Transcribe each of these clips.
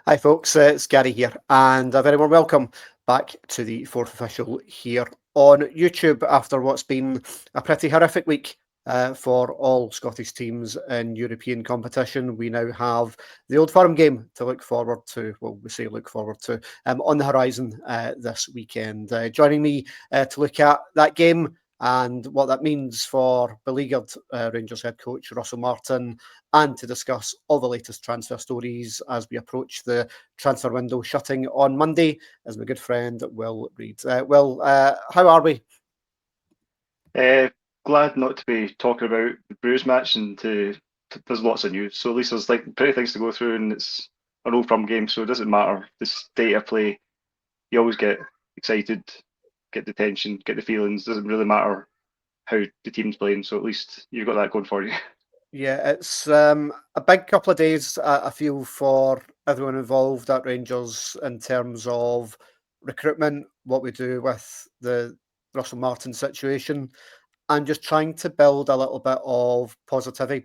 Hi folks, it's Gary here and a very warm welcome back to the fourth official here on YouTube after what's been a pretty horrific week for all Scottish teams in European competition. We now have the Old Firm game to look forward to, well, we say look forward to, on the horizon this weekend. Joining me to look at that game and what that means for beleaguered Rangers head coach Russell Martin, and to discuss all the latest transfer stories as we approach the transfer window shutting on Monday, is my good friend Will Reid. Will, how are we? Glad not to be talking about the Bruce match, and there's lots of news. So at least there's like pretty things to go through, and it's an Old Firm game, so it doesn't matter the state of play. You always get excited, get the tension, get the feelings. Doesn't really matter how the team's playing. So at least you've got that going for you. Yeah, it's a big couple of days, I feel, for everyone involved at Rangers in terms of recruitment, what we do with the Russell Martin situation, and just trying to build a little bit of positivity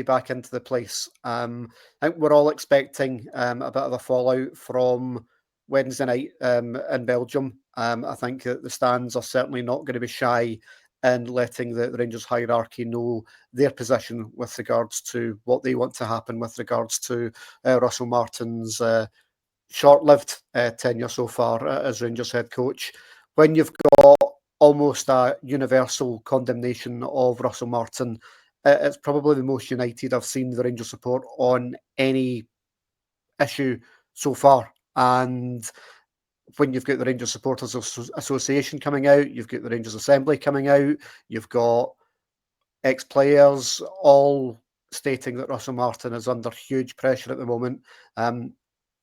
back into the place. I think we're all expecting a bit of a fallout from Wednesday night in Belgium. I think that the stands are certainly not going to be shy in letting the Rangers hierarchy know their position with regards to what they want to happen with regards to Russell Martin's short-lived tenure so far as Rangers head coach. When you've got almost a universal condemnation of Russell Martin, it's probably the most united I've seen the Rangers support on any issue so far. And when you've got the Rangers Supporters Association coming out, you've got the Rangers Assembly coming out, you've got ex-players all stating that Russell Martin is under huge pressure at the moment.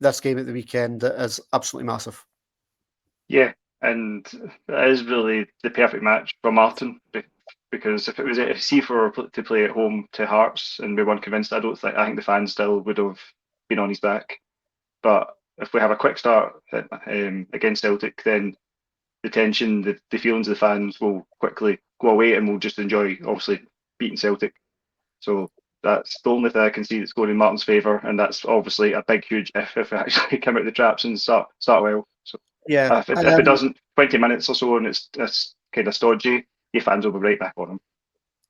This game at the weekend is absolutely massive. Yeah, and it is really the perfect match for Martin because if Seafor were to play at home to Hearts and we weren't convinced, I think the fans still would have been on his back. But if we have a quick start against Celtic, then the tension, the feelings of the fans will quickly go away, and we'll just enjoy, obviously, beating Celtic. So that's the only thing I can see that's going in Martin's favour, and that's obviously a big, huge if we actually come out the traps and start well. So Yeah, if it doesn't, 20 minutes or so, and it's kind of stodgy, your fans will be right back on him.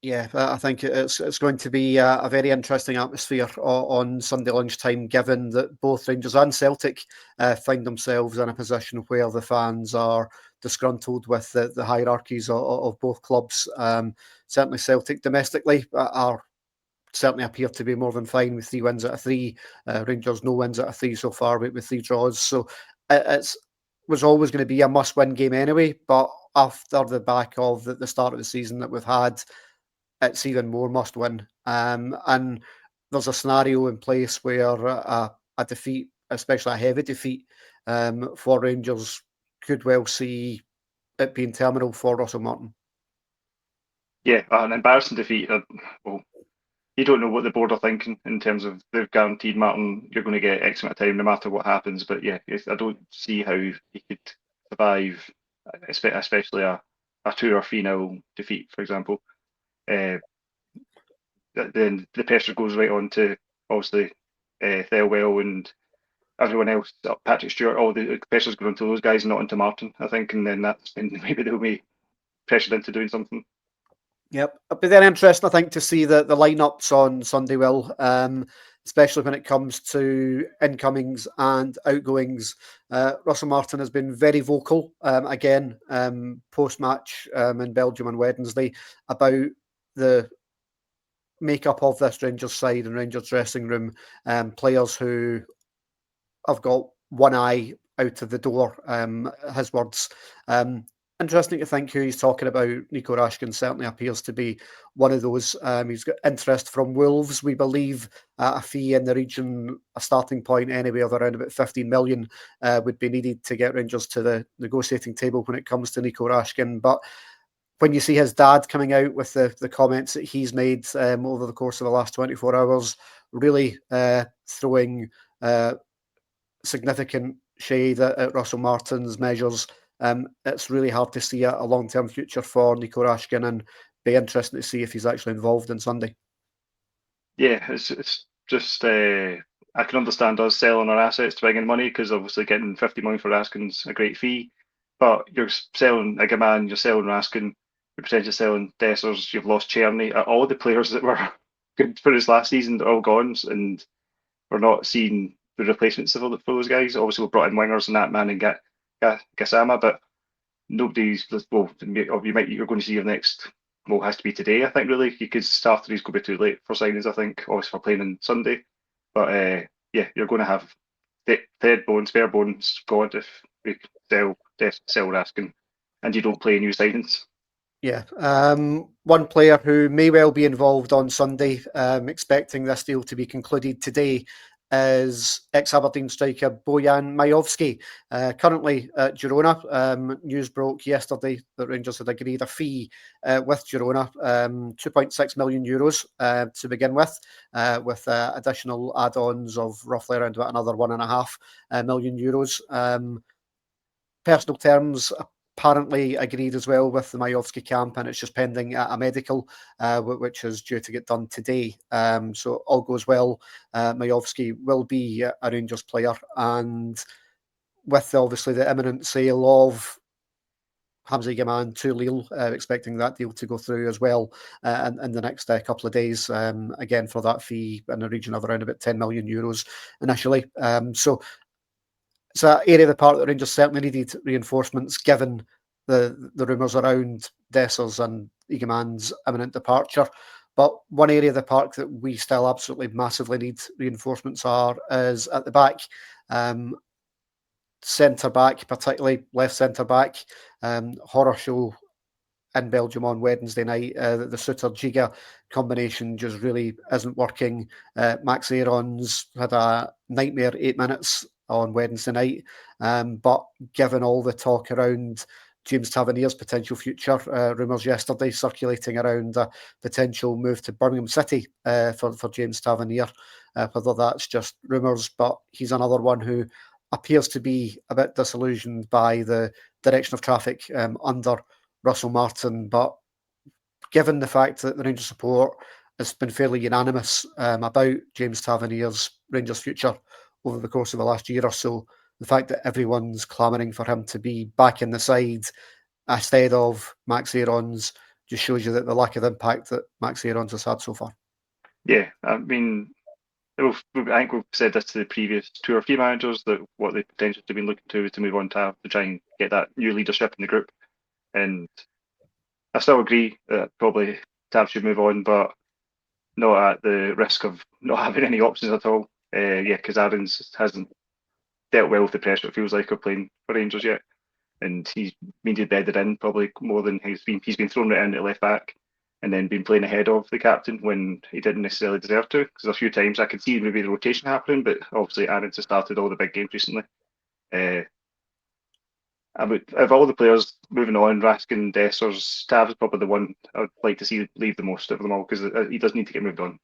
Yeah, I think it's going to be a very interesting atmosphere on Sunday lunchtime, given that both Rangers and Celtic find themselves in a position where the fans are disgruntled with the hierarchies of both clubs. Certainly Celtic domestically are certainly appear to be more than fine with 3 wins out of 3. Rangers no wins out of 3 so far with 3 draws. So it's was always going to be a must-win game anyway, but after the back of the start of the season that we've had, it's even more must win. And there's a scenario in place where a defeat, especially a heavy defeat for Rangers, could well see it being terminal for Russell Martin. Yeah, an embarrassing defeat. Well, you don't know what the board are thinking in terms of they've guaranteed Martin you're going to get X amount of time no matter what happens. But yeah, I don't see how he could survive, especially a 2 or 3-0 defeat, for example. Then the pressure goes right on to obviously Thelwell and everyone else, Patrick Stewart. All the pressure's going to those guys, not into Martin, I think, and then that's when maybe they'll be pressured into doing something. Yep, it'll be very interesting, I think, to see the lineups on Sunday, Will, especially when it comes to incomings and outgoings. Russell Martin has been very vocal, again, post-match in Belgium on Wednesday, about the makeup of this Rangers side and Rangers dressing room, players who have got one eye out of the door, his words. Interesting to think who he's talking about. Nico Raskin certainly appears to be one of those. He's got interest from Wolves, we believe, a fee in the region, a starting point anyway of around about 15 million would be needed to get Rangers to the negotiating table when it comes to Nico Raskin. But when you see his dad coming out with the comments that he's made over the course of the last 24 hours, really throwing significant shade at Russell Martin's measures, it's really hard to see a long-term future for Nico Raskin, and be interesting to see if he's actually involved in Sunday. Yeah, it's just I can understand us selling our assets to bring in money because obviously getting 50 million for Raskin's a great fee. But you're selling Igaman, you're selling Raskin, you're potentially selling Dessers, you've lost Cherny. All the players that were good for us last season are all gone, and we're not seeing the replacements for those guys. Obviously, we brought in wingers and that man and Gassama, but nobody's. Well, you're going to see your next. Well, it has to be today, I think. Really, because after these could be too late for signings. I think, obviously, for playing on Sunday. But yeah, you're going to have spare bones God if we sell Raskin, and you don't play new signings. Yeah, one player who may well be involved on Sunday, expecting this deal to be concluded today, is ex-Aberdeen striker Bojan Miovski, currently at Girona. News broke yesterday that Rangers had agreed a fee with Girona, €2.6 million to begin with additional add-ons of roughly around about another €1.5 million. Personal terms apparently agreed as well with the Miovski camp, and it's just pending a medical, which is due to get done today. So all goes well. Miovski will be a Rangers player, and with obviously the imminent sale of Hamza Yaman to Lille, expecting that deal to go through as well in the next couple of days, again for that fee in the region of around about €10 million initially. So it's an area of the park that Rangers certainly needed reinforcements, given the rumours around Dessers and Egeman's imminent departure. But one area of the park that we still absolutely massively need reinforcements is at the back. Centre back, particularly left centre back. Horror show in Belgium on Wednesday night. The Suter-Giga combination just really isn't working. Max Aaron's had a nightmare 8 minutes on Wednesday night. But given all the talk around James Tavernier's potential future, rumours yesterday circulating around a potential move to Birmingham City for James Tavernier, whether that's just rumours, but he's another one who appears to be a bit disillusioned by the direction of traffic under Russell Martin. But given the fact that the Rangers support has been fairly unanimous about James Tavernier's Rangers future over the course of the last year or so, the fact that everyone's clamouring for him to be back in the side instead of Max Aaron's just shows you that the lack of impact that Max Aaron's has had so far. Yeah, I mean, I think we've said this to the previous 2 or 3 managers that what they potentially have been looking to is to move on to try and get that new leadership in the group. And I still agree that probably Tav should move on, but not at the risk of not having any options at all. Yeah, because Aarons hasn't dealt well with the pressure, it feels like, of playing for Rangers yet. And he's been bedded in probably more than he's been. He's been thrown right into left back and then been playing ahead of the captain when he didn't necessarily deserve to. Because a few times I could see maybe the rotation happening, but obviously Aarons has started all the big games recently. Of all the players moving on, Raskin, Dessers, Tav is probably the one I would like to see leave the most of them all because he does need to get moved on.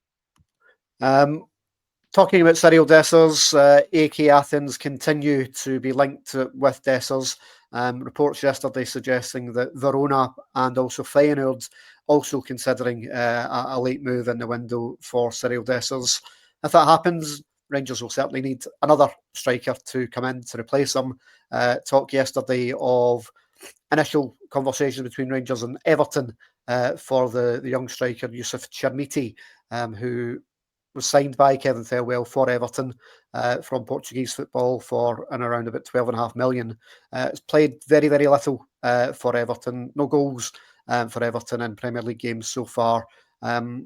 Talking about Cyriel Dessers, AK Athens continue to be linked with Dessers. Reports yesterday suggesting that Verona and also Feyenoord also considering a late move in the window for Cyriel Dessers. If that happens, Rangers will certainly need another striker to come in to replace him. Talk yesterday of initial conversations between Rangers and Everton for the young striker Youssef Chermiti, who was signed by Kevin Thelwell for Everton from Portuguese football for and around about 12.5 million. It's played very, very little for Everton, no goals for Everton in Premier League games so far. And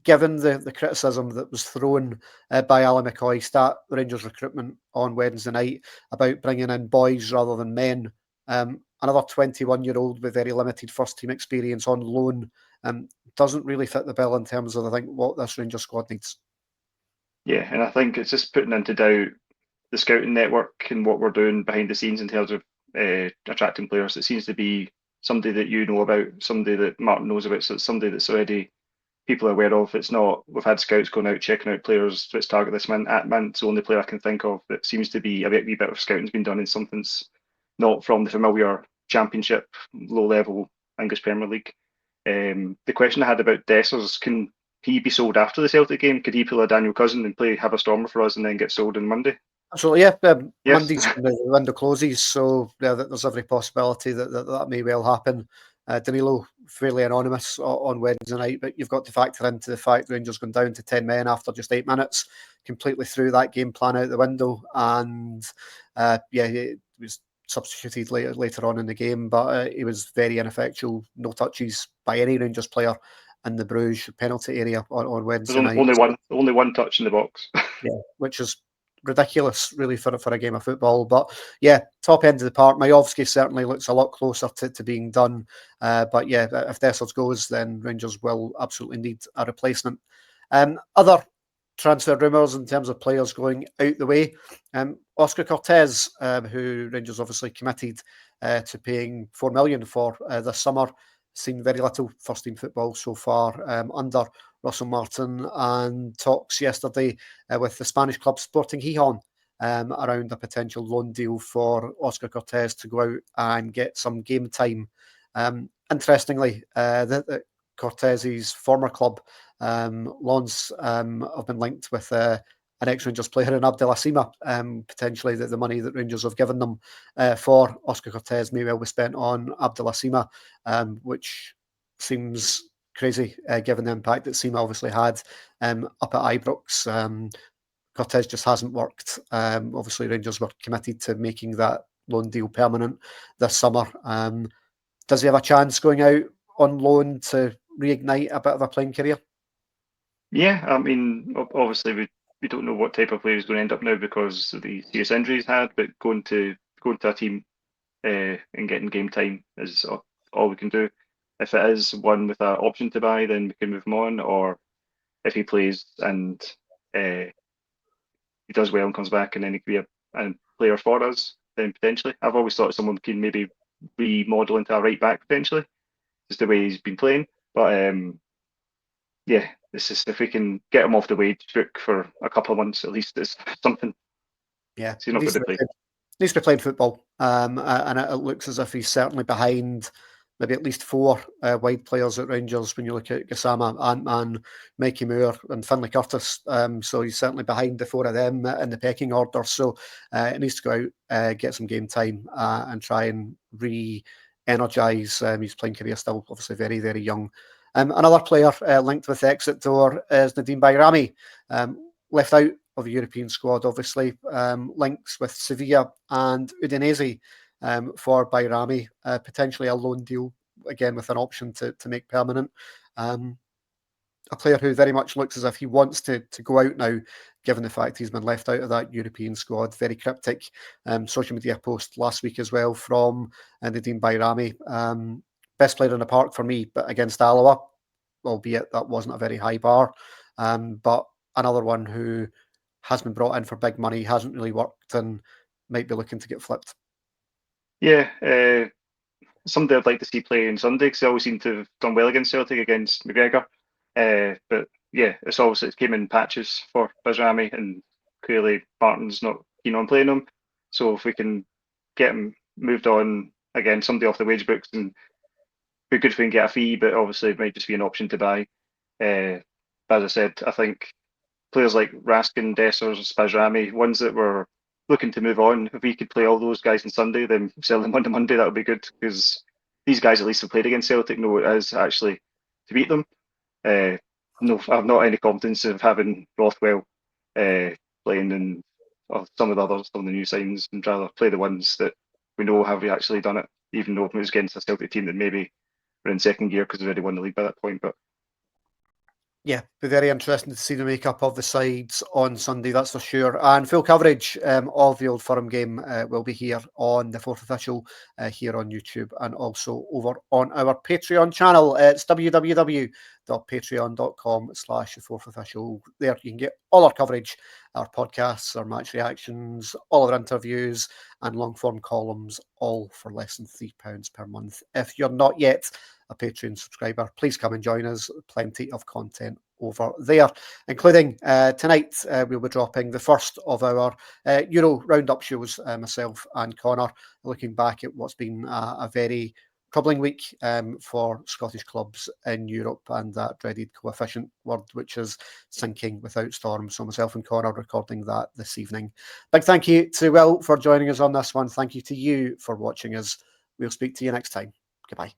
given the criticism that was thrown by Alan McCoy at the Rangers recruitment on Wednesday night about bringing in boys rather than men, another 21-year-old with very limited first-team experience on loan doesn't really fit the bill in terms of, I think, what this Rangers squad needs. Yeah, and I think it's just putting into doubt the scouting network and what we're doing behind the scenes in terms of attracting players. It seems to be somebody that you know about, somebody that Martin knows about, so it's somebody that's already people are aware of. It's not, we've had scouts going out checking out players, let's target this man. Atman's the only player I can think of that seems to be a wee bit of scouting's been done in something's not from the familiar Championship, low level English Premier League. The question I had about Dessers, can he be sold after the Celtic game? Could he pull a Daniel Cousin and have a stormer for us and then get sold on Monday? Absolutely, yeah. Yes. Monday's when the window closes, so yeah, there's every possibility that may well happen. Danilo, fairly anonymous on Wednesday night, but you've got to factor into the fact Rangers gone down to 10 men after just 8 minutes, completely threw that game plan out the window, and it was substituted later on in the game, but he was very ineffectual. No touches by any Rangers player in the Bruges penalty area on Wednesday night. Only one touch in the box. Yeah, which is ridiculous, really, for a game of football. But yeah, top end of the park. Miovski certainly looks a lot closer to being done. But yeah, if Dessers goes, then Rangers will absolutely need a replacement. Other transfer rumours in terms of players going out the way. Oscar Cortes, who Rangers obviously committed to paying $4 million for this summer, seen very little first team football so far under Russell Martin, and talks yesterday with the Spanish club Sporting Gijón around a potential loan deal for Oscar Cortes to go out and get some game time. Interestingly, Cortes's former club, Lens, have been linked with an ex-Rangers player in Abdel Assima. Potentially the money that Rangers have given them for Oscar Cortes may well be spent on Abdel Assima, which seems crazy given the impact that Sima obviously had up at Ibrox. Cortes just hasn't worked. Obviously, Rangers were committed to making that loan deal permanent this summer. Does he have a chance going out on loan to reignite a bit of a playing career? Yeah, I mean, obviously we don't know what type of player he's going to end up now because of the serious injuries had, but going to a team and getting game time is all we can do. If it is one with an option to buy, then we can move him on. Or if he plays and he does well and comes back, and then he could be a player for us, then potentially. I've always thought someone can maybe remodel into a right back potentially, just the way he's been playing. But yeah, it's just if we can get him off the wage book for a couple of months at least, it's something. Yeah, so he's not going to play. Needs to be playing football, and it looks as if he's certainly behind maybe at least 4 wide players at Rangers when you look at Gassama, Ant-Man, Mikey Moore and Finlay Curtis. So he's certainly behind the 4 of them in the pecking order. So he needs to go out, get some game time and try and re-energise his playing career, still obviously very, very young. Another player linked with the exit door is Nedim Bajrami, left out of the European squad, obviously. Links with Sevilla and Udinese for Bajrami, potentially a loan deal, again with an option to make permanent. A player who very much looks as if he wants to go out now, given the fact he's been left out of that European squad. Very cryptic social media post last week as well from Nedim Bajrami. Best player in the park for me, but against Alloa, albeit that wasn't a very high bar. But another one who has been brought in for big money, hasn't really worked, and might be looking to get flipped. Yeah, somebody I'd like to see play on Sunday because they always seem to have done well against Celtic, against McGregor. But yeah, it's obviously it came in patches for Bajrami, and clearly Martin's not keen on playing him. So if we can get him moved on, again, somebody off the wage books, and be good if we can get a fee, but obviously it might just be an option to buy. But as I said, I think players like Raskin, Dessers, Bajrami, ones that were looking to move on, if we could play all those guys on Sunday, then sell them on Monday, that would be good, because these guys at least have played against Celtic, know what it is actually to beat them. No, I've not any confidence of having Rothwell playing in some of the new signs, and rather play the ones that we know have actually done it, even though it was against a Celtic team that maybe were in second gear because they've already won the league by that point. But yeah, be very interesting to see the makeup of the sides on Sunday, that's for sure. And full coverage of the Old Firm game will be here on the Fourth Official, here on YouTube, and also over on our Patreon channel. It's www.patreon.com/the4thofficial. There you can get all our coverage, our podcasts, our match reactions, all our interviews and long-form columns, all for less than £3 per month. If you're not yet a Patreon subscriber, please come and join us. Plenty of content over there, including tonight we'll be dropping the first of our Euro roundup shows, myself and Connor, looking back at what's been a very troubling week for Scottish clubs in Europe, and that dreaded coefficient word, which is sinking without storm. So myself and Connor recording that this evening. Big thank you to Will for joining us on this one. Thank you to you for watching us. We'll speak to you next time. Goodbye.